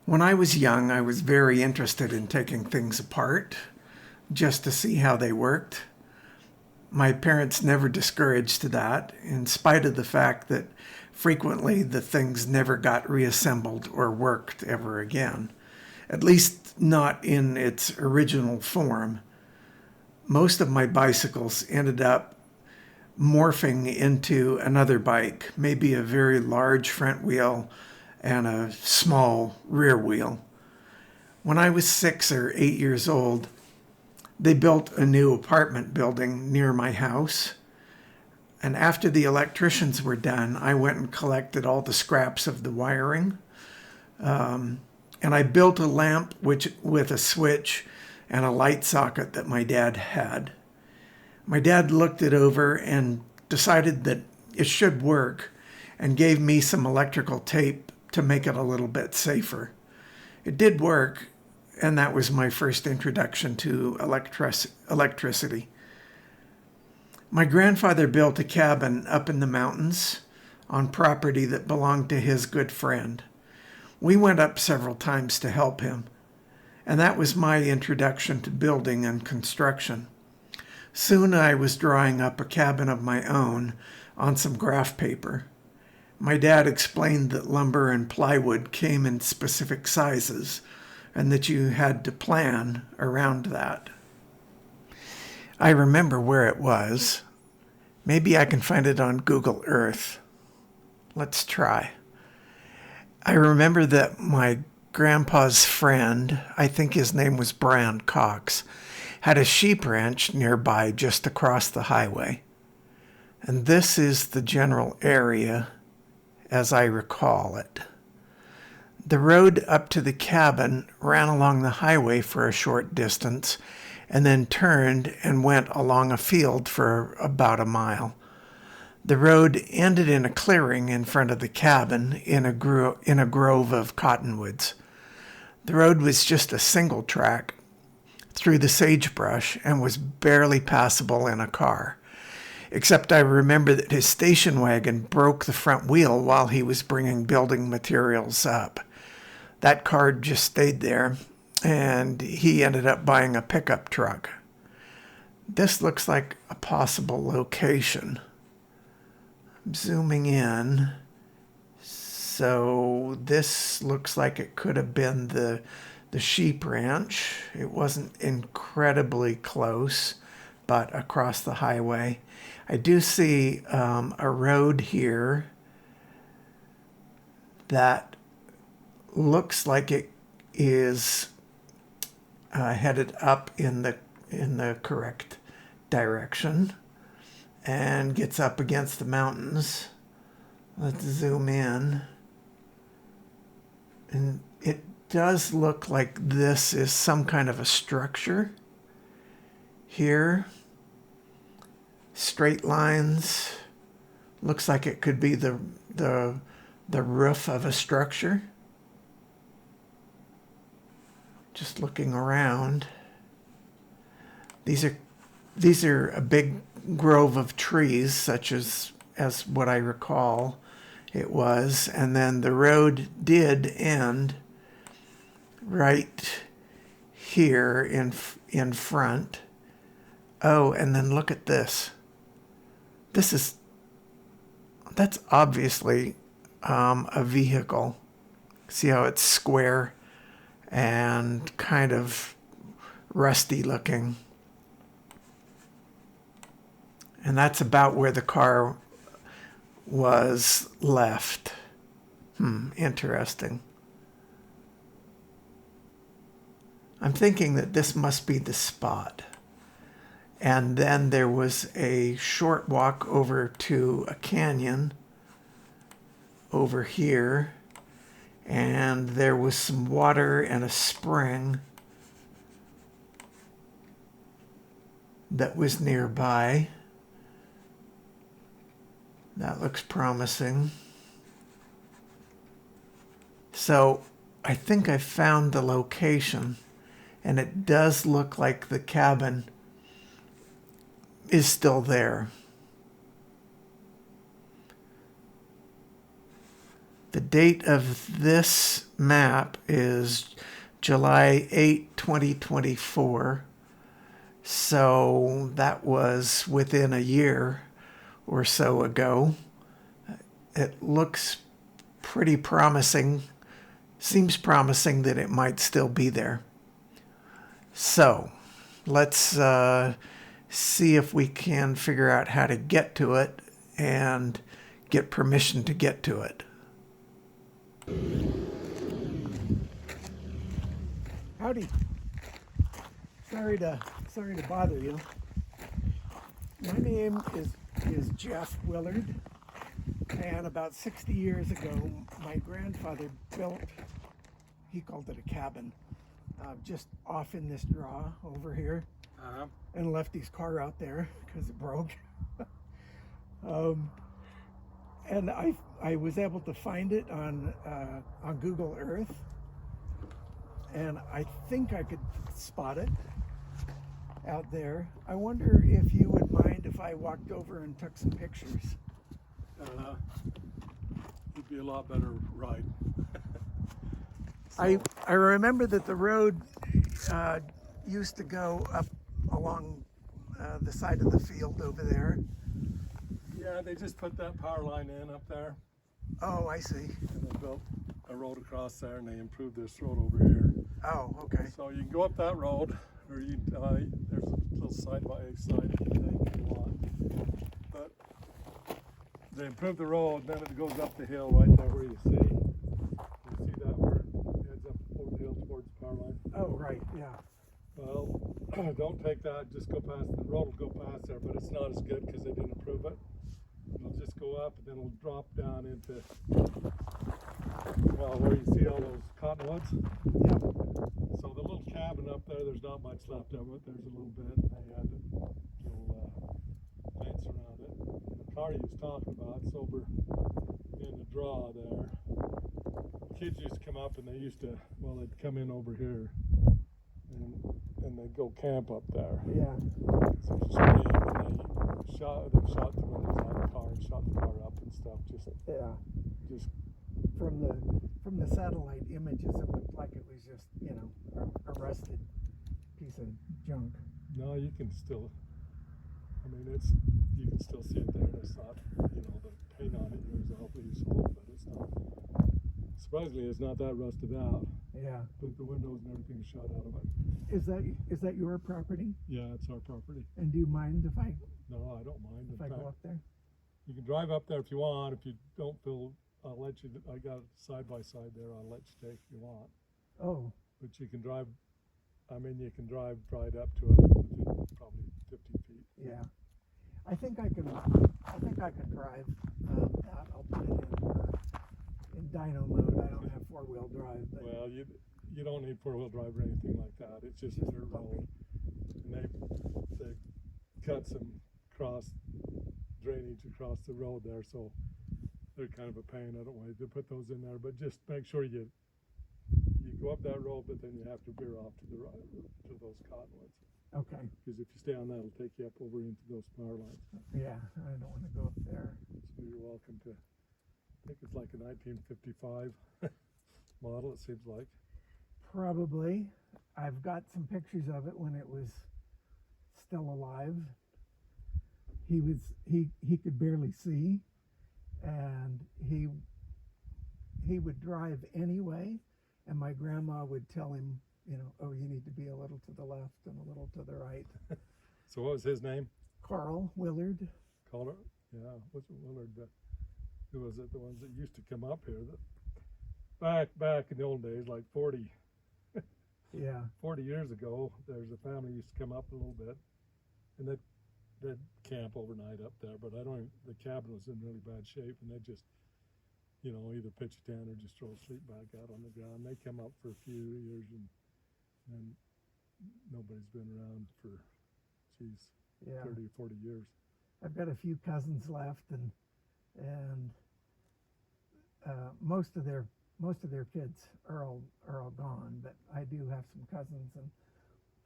When I was young, I was very interested in taking things apart just to see how they worked. My parents never discouraged that, in spite of the fact that frequently the things never got reassembled or worked ever again, at least not in its original form. Most of my bicycles ended up morphing into another bike, maybe a very large front wheel and a small rear wheel. When I was 6 or 8 years old, they built a new apartment building near my house. And after the electricians were done, I went and collected all the scraps of the wiring. And I built a lamp with a switch and a light socket that my dad had. My dad looked it over and decided that it should work and gave me some electrical tape to make it a little bit safer. It did work, and that was my first introduction to electricity. My grandfather built a cabin up in the mountains on property that belonged to his good friend. We went up several times to help him, and that was my introduction to building and construction. Soon I was drawing up a cabin of my own on some graph paper. My dad explained that lumber and plywood came in specific sizes and that you had to plan around that. I remember where it was. Maybe I can find it on Google Earth. Let's try. I remember that my grandpa's friend, I think his name was Brian Cox, had a sheep ranch nearby just across the highway. And this is the general area as I recall it. The road up to the cabin ran along the highway for a short distance and then turned and went along a field for about a mile. The road ended in a clearing in front of the cabin in a grove of cottonwoods. The road was just a single track through the sagebrush and was barely passable in a car. Except I remember that his station wagon broke the front wheel while he was bringing building materials up. That car just stayed there, and he ended up buying a pickup truck. This looks like a possible location. I'm zooming in. So this looks like it could have been the sheep ranch. It wasn't incredibly close, but across the highway. I do see a road here that looks like it is headed up in the correct direction and gets up against the mountains. Let's zoom in. And it does look like this is some kind of a structure here. Straight lines. Looks like it could be the roof of a structure. Just looking around. These are a big grove of trees, such as what I recall it was, and then the road did end right here in front. Oh, and then look at this. That's obviously a vehicle. See how it's square and kind of rusty looking. And that's about where the car was left. Interesting. I'm thinking that this must be the spot. And then there was a short walk over to a canyon over here. And there was some water and a spring that was nearby. That looks promising. So I think I found the location, and it does look like the cabin is still there. The date of this map is July 8, 2024. So that was within a year or so ago. It looks pretty promising. Seems promising that it might still be there. So let's see if we can figure out how to get to it and get permission to get to it. Howdy. Sorry to bother you. My name is Jeff Willard, and about 60 years ago, my grandfather built, he called it a cabin, just off in this draw over here, and left his car out there because it broke. And I was able to find it on Google Earth, and I think I could spot it out there. I wonder if you would mind if I walked over and took some pictures. It'd be a lot better ride. I remember that the road used to go up along the side of the field over there. Yeah, they just put that power line in up there. Oh, I see. And they built a road across there, and they improved this road over here. Oh, okay. So you can go up that road, or you there's a little side-by-side you can take if you want. But they improved the road, then it goes up the hill right there where you see. You see that where it heads up over the hill towards the power line? Oh, right, yeah. Well, don't take that, just go past, the road will go past there, but it's not as good because they didn't improve it. It'll just go up and then it'll drop down into, well, where you see all those cottonwoods. Yep. So the little cabin up there, there's not much left of it. There's a little bit. They had a little fence around it. And the car he was talking about, it's over in the draw there. Kids used to come up and they used to, well, they'd come in over here and they'd go camp up there. Yeah. So just and they shot the windows out of the car and shot the car up and stuff. Just From the satellite images, it looked like it was just, a rusted piece of junk. No, you can still, I mean, you can still see it there. It's not, the paint on it wears off easily, but it's not, surprisingly, it's not that rusted out. Yeah. But the windows and everything is shot out of it. Is that your property? Yeah, it's our property. And do you mind if I No, I don't mind. if I go up there? You can drive up there if you want. If you don't feel, I'll let you, I got side by side there. I'll let you take if you want. Oh. But you can drive, you can drive right up to it within probably 50 feet. Yeah. I think I can drive that. I'll put it in dyno mode. I don't have 4-wheel drive, but well, you don't need 4-wheel drive or anything like that. It's just a dirt road, and they cut some drainage across the road there, so they're kind of a pain. I don't want you to put those in there, but just make sure you go up that road, but then you have to veer off to the right to those cottonwoods. okay. Because if you stay on that, it'll take you up over into those power lines. Yeah, I don't want to go up there. So you're welcome to. I think it's like a 1955 model. It seems like. Probably. I've got some pictures of it when it was still alive. He could barely see, and he would drive anyway, and my grandma would tell him, oh, you need to be a little to the left and a little to the right. So what was his name? Carl Willard. Carl? Yeah, what's Willard? Who was it? The ones that used to come up here? Back in the old days, like 40 years ago, there's a family used to come up a little bit, and they'd camp overnight up there. But the cabin was in really bad shape, and they just, either pitch a tent or just throw a sleep bag out on the ground. They come up for a few years, and nobody's been around for, 30 or 40 years. I've got a few cousins left, and most of their kids are all gone, but I do have some cousins, and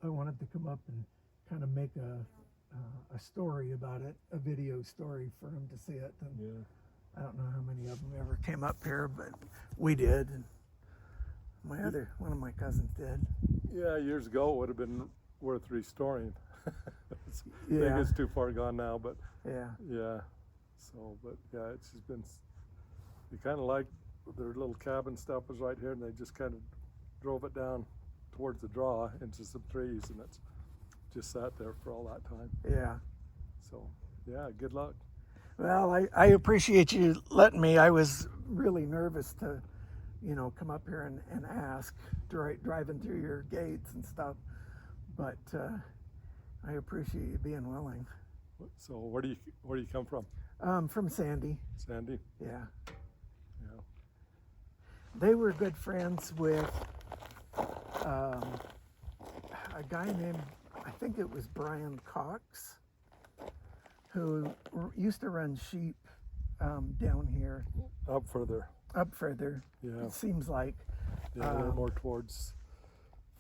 I wanted to come up and kind of make a story about it, a video story for them to see it, and I don't know how many of them ever came up here, but we did. And one of my cousins did. Yeah, years ago it would have been worth restoring. It's, I think Yeah. it's too far gone now, but Yeah. yeah. So, but yeah, it's just been. You kind of like their little cabin stuff was right here, and they just kind of drove it down towards the draw into some trees, and it's just sat there for all that time. Yeah. So, yeah, good luck. Well, I appreciate you letting me. I was really nervous to, come up here and ask, driving through your gates and stuff. But I appreciate you being willing. So, where do you come from? From Sandy. Sandy? Yeah. Yeah. They were good friends with a guy named, I think it was Brian Cox, who used to run sheep down here. Up further. Up further. Yeah. It seems like. Yeah, they're more towards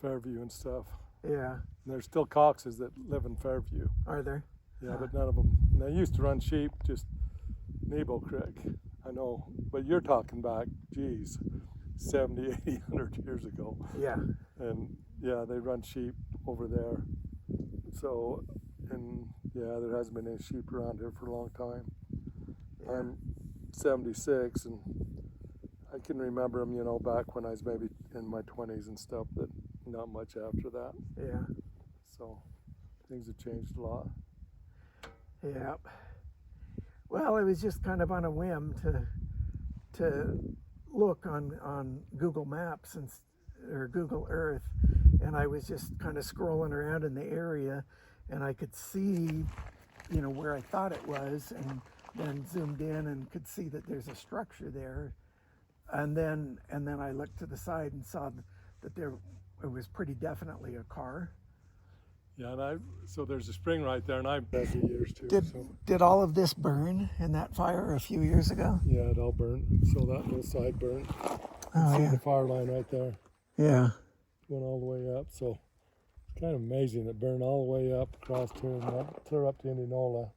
Fairview and stuff. Yeah. And there's still Coxes that live in Fairview. Are there? Yeah, but none of them. And they used to run sheep just Nebo Creek. I know, but you're talking back, geez, 70, 80, 100 years ago. Yeah. And yeah, they run sheep over there. So, and yeah, there hasn't been any sheep around here for a long time. Yeah. I'm 76, and I can remember them, back when I was maybe in my 20s and stuff, but not much after that. Yeah. So, things have changed a lot. Yeah. Well, it was just kind of on a whim to look on Google Maps or Google Earth, and I was just kind of scrolling around in the area, and I could see, where I thought it was, and then zoomed in and could see that there's a structure there, and then I looked to the side and saw that it was pretty definitely a car. Yeah, and so there's a spring right there, and I've been for years too. Did all of this burn in that fire a few years ago? Yeah, it all burned. So that little side burned. Oh, see yeah. the fire line right there. Yeah. Went all the way up. So it's kind of amazing. It burned all the way up across here and clear up to Indianola.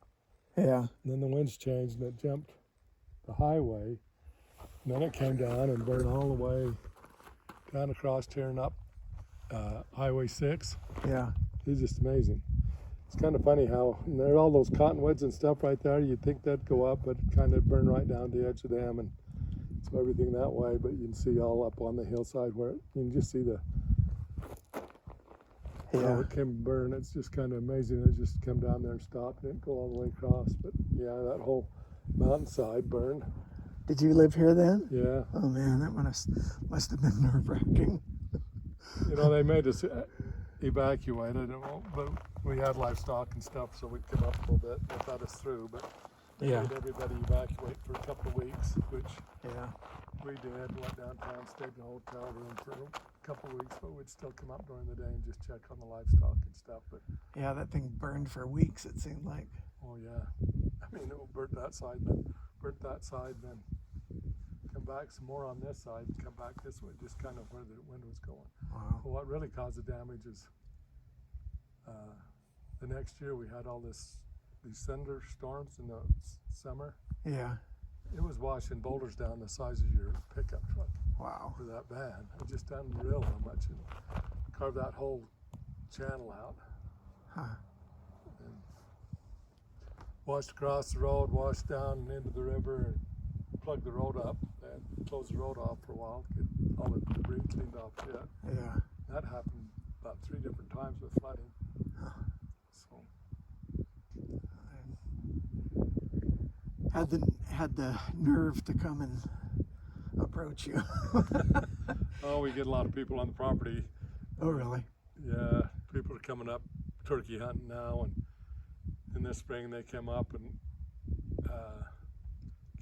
Yeah. And then the winds changed and it jumped the highway. And then it came down and burned all the way down across here and up Highway 6. Yeah. It's just amazing. It's kind of funny how there are all those cottonwoods and stuff right there. You'd think that'd go up, but it kind of burned right down the edge of them, and so everything that way. But you can see all up on the hillside where you can just see how it can burn. It's just kind of amazing. It just come down there and stopped. It didn't go all the way across, but yeah, that whole mountainside burned. Did you live here then? Yeah. Oh man, that must have been nerve-wracking. They made us evacuate. I don't know, but we had livestock and stuff, so we come up a little bit. They got us through, but they made everybody evacuate for a couple of weeks, which we did. Went downtown, stayed in a hotel room for a couple of weeks, but we'd still come up during the day and just check on the livestock and stuff. But yeah, that thing burned for weeks, it seemed like. Oh yeah, I mean, it burnt that side, then come back some more on this side, and come back this way, just kind of where the wind was going. Wow. Well, what really caused the damage is the next year we had all these thunderstorms in the summer. Yeah. It was washing boulders down the size of your pickup truck. Wow. For that van. It just unreal how much it carved that whole channel out. Huh. And washed across the road, washed down into the river, and plugged the road up and closed the road off for a while, get all the debris cleaned off yet. Yeah. That happened about 3 different times with flooding. Huh. So had the nerve to come and approach you. oh, we get a lot of people on the property. Oh really? Yeah, people are coming up turkey hunting now, and in this spring they come up and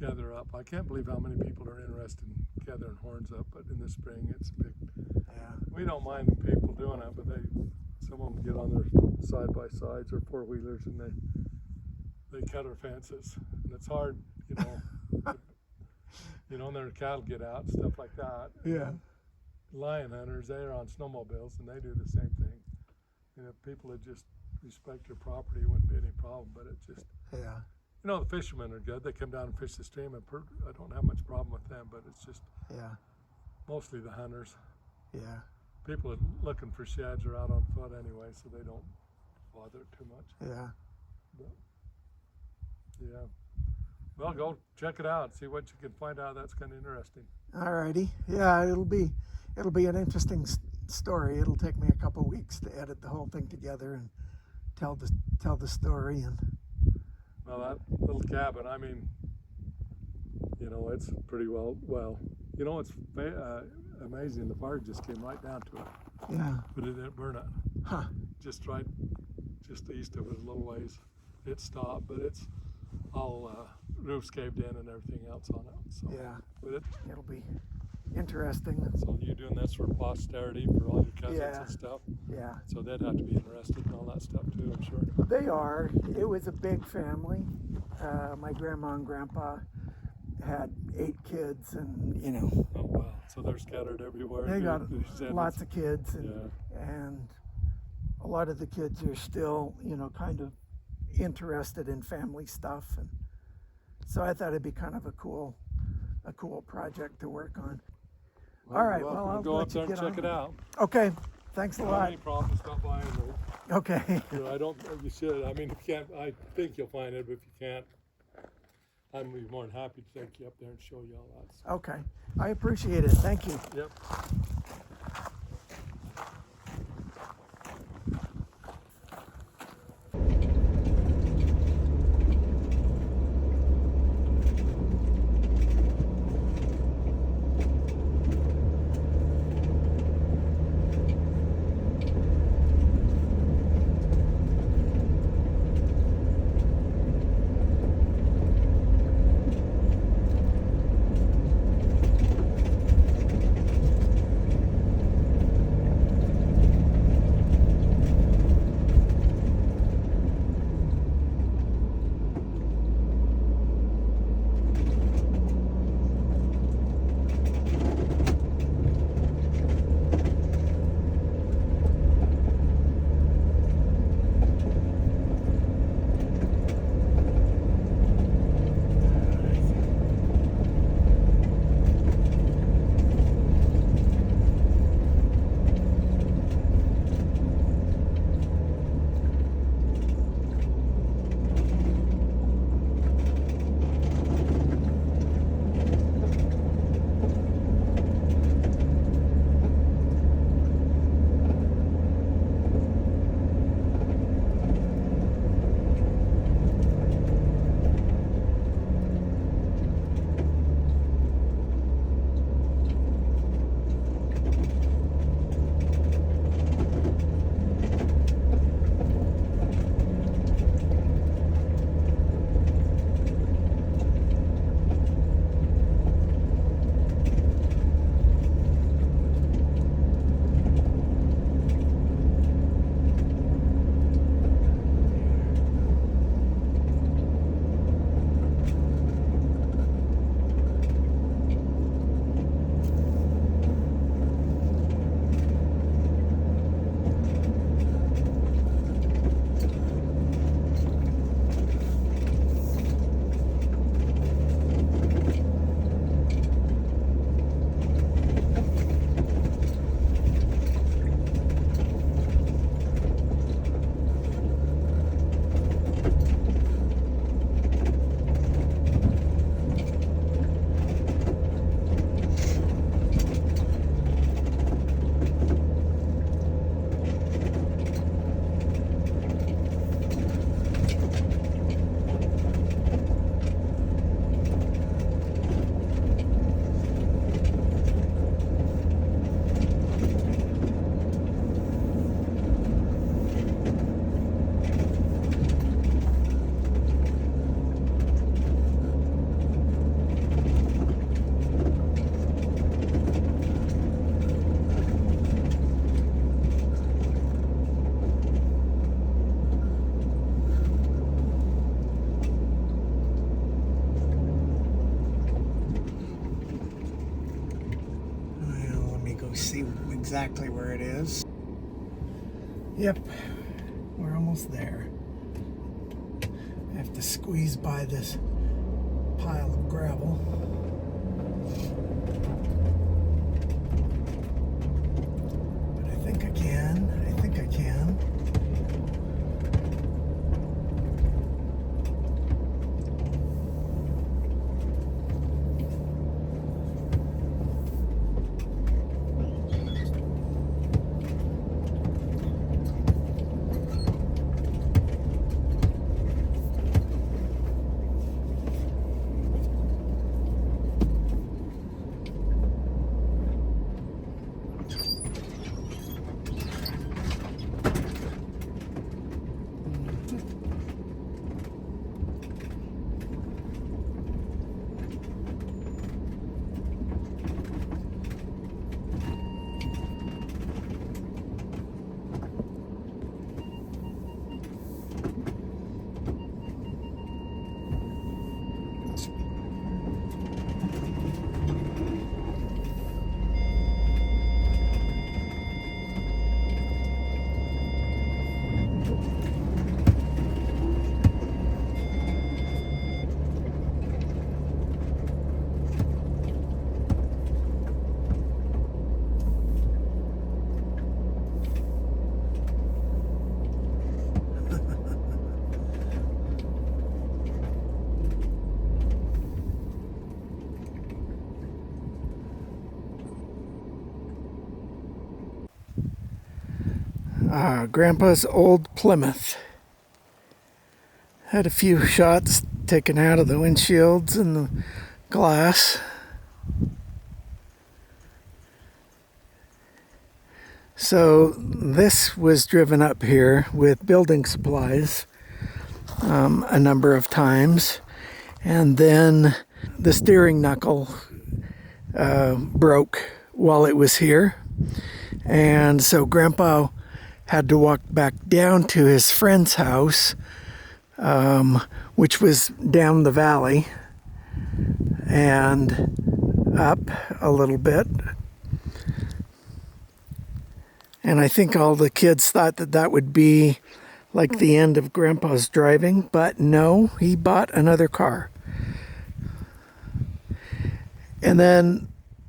gather up. I can't believe how many people are interested in gathering horns up, but in the spring it's big. Yeah. We don't mind the people doing it, but some of them get on their side-by-sides or four-wheelers and they cut our fences, and it's hard, and their cattle get out and stuff like that. Yeah. Lion hunters, they're on snowmobiles and they do the same thing. If people would just respect your property, it wouldn't be any problem, but it just, Yeah. You know, the fishermen are good. They come down and fish the stream, and I don't have much problem with them, but it's just Yeah. mostly the hunters. Yeah. People are looking for sheds are out on foot anyway, so they don't bother it too much. Yeah. But, yeah. Well, go check it out. See what you can find out. That's kind of interesting. All righty. Yeah, it'll be an interesting story. It'll take me a couple weeks to edit the whole thing together and tell the story. And well, that little cabin, I mean, you know, it's pretty well. You know, it's amazing. The fire just came right down to it. Yeah. But it didn't burn it. Huh. Just east of it a little ways. It stopped, but it's all roofs caved in and everything else on it. So, Yeah. but It'll be interesting. so you doing this for posterity for all your cousins Yeah. and stuff. Yeah. So they'd have to be interested in all that stuff too, I'm sure. They are. It was a big family. My grandma and grandpa had 8 kids, and you know. Oh wow! So they're scattered everywhere. They got lots of kids, and, Yeah. and a lot of the kids are still, you know, kind of interested in family stuff, and so I thought it'd be kind of a cool project to work on. All right, well, I'll go let up there you and get check on. it out. Okay, thanks a If you have lot. any problems, stop by and look. Okay. You know, I don't. You should. I mean, if you can't, I think you'll find it. But if you can't, I'd be more than happy to take you up there and show you all that stuff. Okay, I appreciate it. Thank you. Yep. See exactly where it is. Yep, we're almost there. have to squeeze by this pile of gravel. But I think I can. I think I can. Grandpa's old Plymouth. Had a few shots taken out of the windshields and the glass. So this was driven up here with building supplies a number of times, and then the steering knuckle broke while it was here, and so Grandpa had to walk back down to his friend's house, which was down the valley and up a little bit. And I think all the kids thought that that would be like the end of Grandpa's driving, but no, he bought another car. And then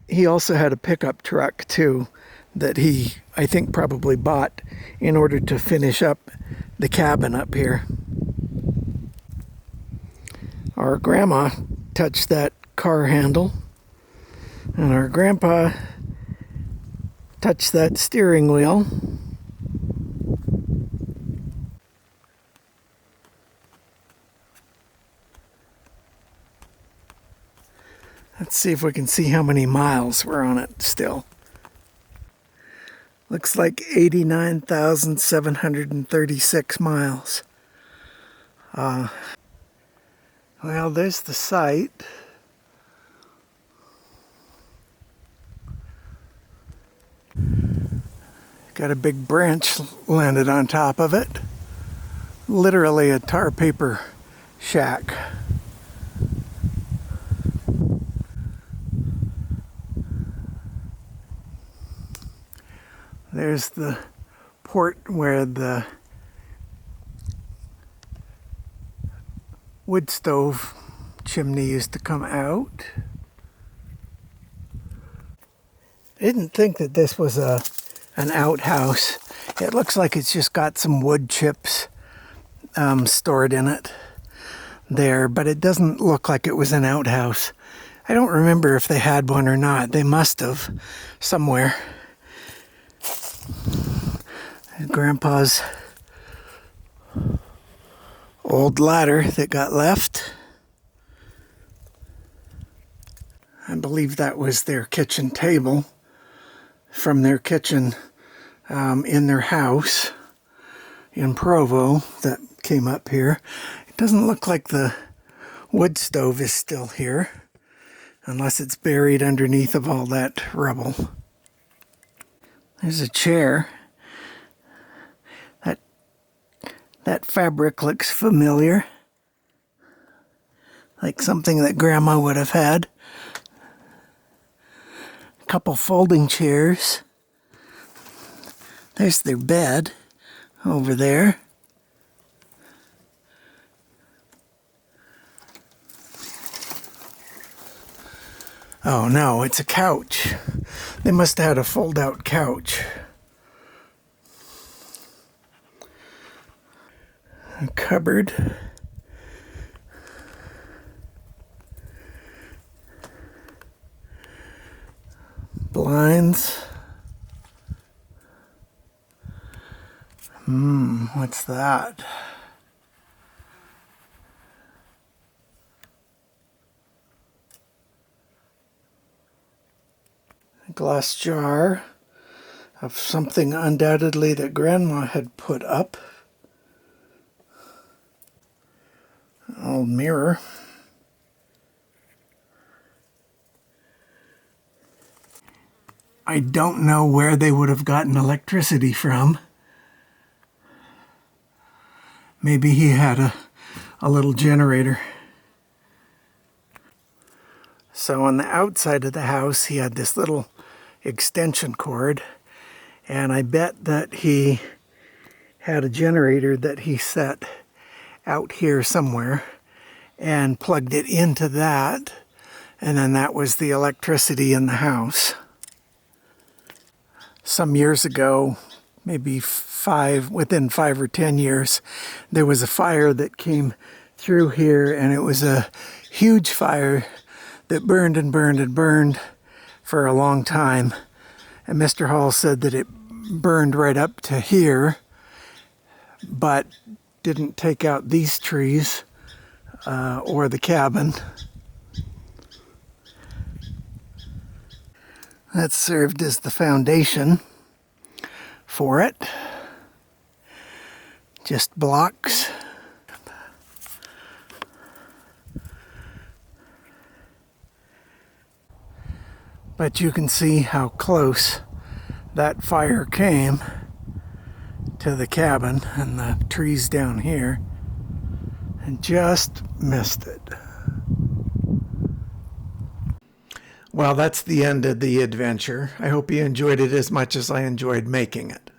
he also had a pickup truck too that he, I think, probably bought in order to finish up the cabin up here. Our grandma touched that car handle, and our grandpa touched that steering wheel. Let's see if we can see how many miles we're on it still. Looks like 89,736 miles. Well, there's the site. Got a big branch landed on top of it. Literally a tar paper shack. There's the port where the wood stove chimney used to come out. I didn't think that this was an outhouse. It looks like it's just got some wood chips stored in it there, but it doesn't look like it was an outhouse. I don't remember if they had one or not. They must have somewhere. Grandpa's old ladder that got left. I believe that was their kitchen table from their kitchen in their house in Provo that came up here. It doesn't look like the wood stove is still here, unless it's buried underneath of all that rubble. There's a chair. That fabric looks familiar, like something that Grandma would have had. A couple folding chairs. There's their bed over there. Oh no, it's a couch. They must have had a fold-out couch. A cupboard. Blinds. What's that? A glass jar of something undoubtedly that Grandma had put up. An old mirror. I don't know where they would have gotten electricity from. Maybe he had a little generator. So on the outside of the house, he had this little extension cord, and I bet that he had a generator that he set out here somewhere and plugged it into that, and then that was the electricity in the house. Some years ago, maybe within 5 or 10 years, there was a fire that came through here, and it was a huge fire that burned and burned and burned for a long time. And Mr. Hall said that it burned right up to here, but didn't take out these trees or the cabin. That served as the foundation for it. Just blocks. But you can see how close that fire came to the cabin and the trees down here, and just missed it. Well, that's the end of the adventure. I hope you enjoyed it as much as I enjoyed making it.